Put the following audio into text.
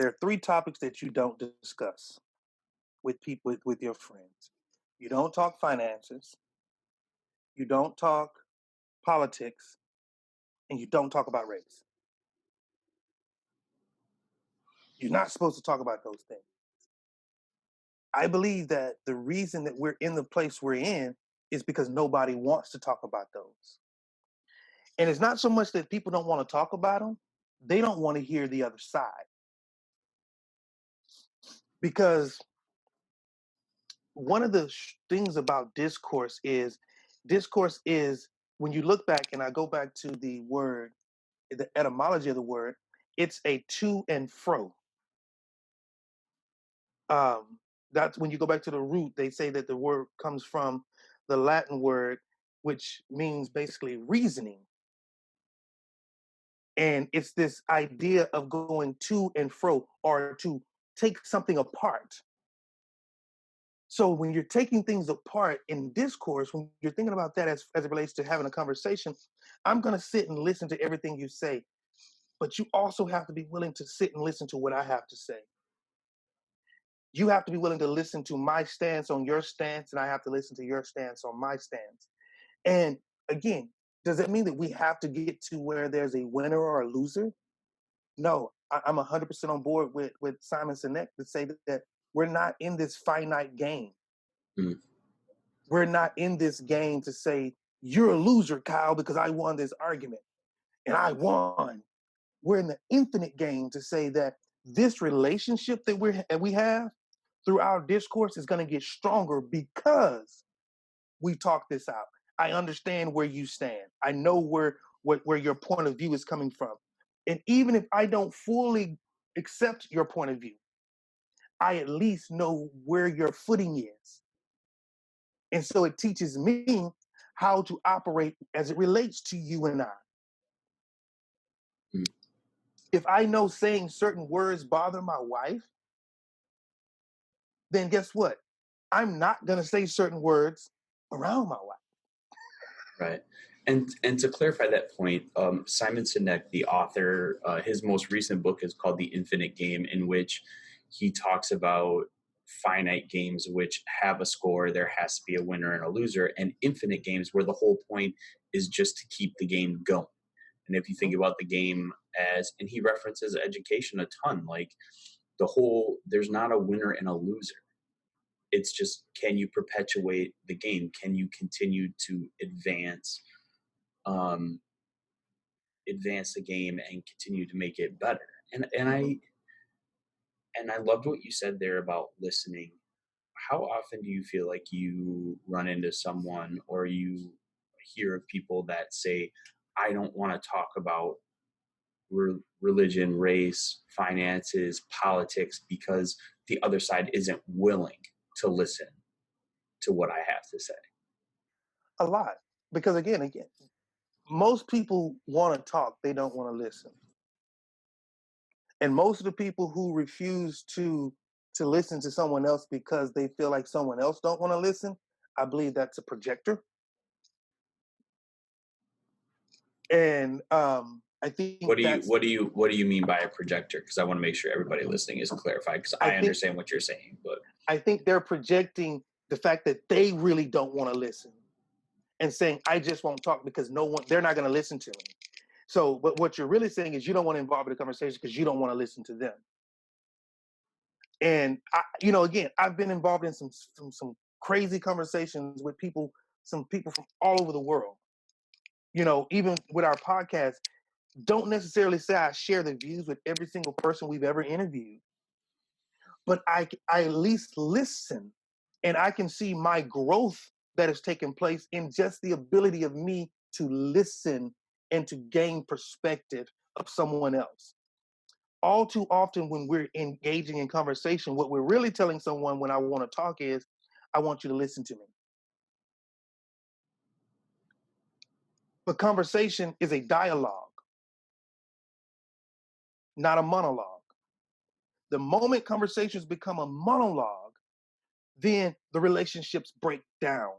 There are three topics that you don't discuss with people with your friends. You don't talk finances, you don't talk politics, and you don't talk about race. You're not supposed to talk about those things. I believe that the reason that we're in the place we're in is because nobody wants to talk about those. And it's not so much that people don't want to talk about them, they don't want to hear the other side. Because one of the things about discourse is when you look back, and I go back to the word, the etymology of the word, it's a to and fro. That's when you go back to the root, they say that the word comes from the Latin word, which means basically reasoning. And it's this idea of going to and fro, or to take something apart. So when you're taking things apart in discourse, when you're thinking about that as it relates to having a conversation, I'm going to sit and listen to everything you say, but you also have to be willing to sit and listen to what I have to say. You have to be willing to listen to my stance on your stance, and I have to listen to your stance on my stance. And again, does that mean that we have to get to where there's a winner or a loser? No, I'm 100% on board with Simon Sinek to say that we're not in this finite game. Mm. We're not in this game to say, you're a loser, Kyle, because I won this argument. And I won. We're in the infinite game to say that this relationship that we have through our discourse is going to get stronger because we talk this out. I understand where you stand. I know where your point of view is coming from. And even if I don't fully accept your point of view, I at least know where your footing is. And so it teaches me how to operate as it relates to you and I. Mm. If I know saying certain words bother my wife, then guess what? I'm not going to say certain words around my wife. Right. And to clarify that point, Simon Sinek, the author, his most recent book is called The Infinite Game, in which he talks about finite games which have a score. There has to be a winner and a loser, and infinite games where the whole point is just to keep the game going. And if you think about the game as, and he references education a ton, like there's not a winner and a loser. It's just, can you perpetuate the game? Can you continue to advance the game and continue to make it better? And I loved what you said there about listening. How often do you feel like you run into someone or you hear of people that say, I don't want to talk about religion, race, finances, politics, because the other side isn't willing to listen to what I have to say? A lot. Because again, most people want to talk, they don't want to listen. And most of the people who refuse to listen to someone else because they feel like someone else don't want to listen, I believe that's a projector. And I think What do you mean by a projector? Because I want to make sure everybody listening is clarified, because I understand what you're saying, but I think they're projecting the fact that they really don't want to listen and saying, I just won't talk because they're not going to listen to me. So, but what you're really saying is you don't want to involve in the conversation because you don't want to listen to them. And again, I've been involved in some crazy conversations with some people from all over the world. Even with our podcast, don't necessarily say I share the views with every single person we've ever interviewed, but I at least listen, and I can see my growth that has taken place in just the ability of me to listen and to gain perspective of someone else. All too often when we're engaging in conversation, what we're really telling someone when I want to talk is, I want you to listen to me. But conversation is a dialogue, not a monologue. The moment conversations become a monologue, then the relationships break down.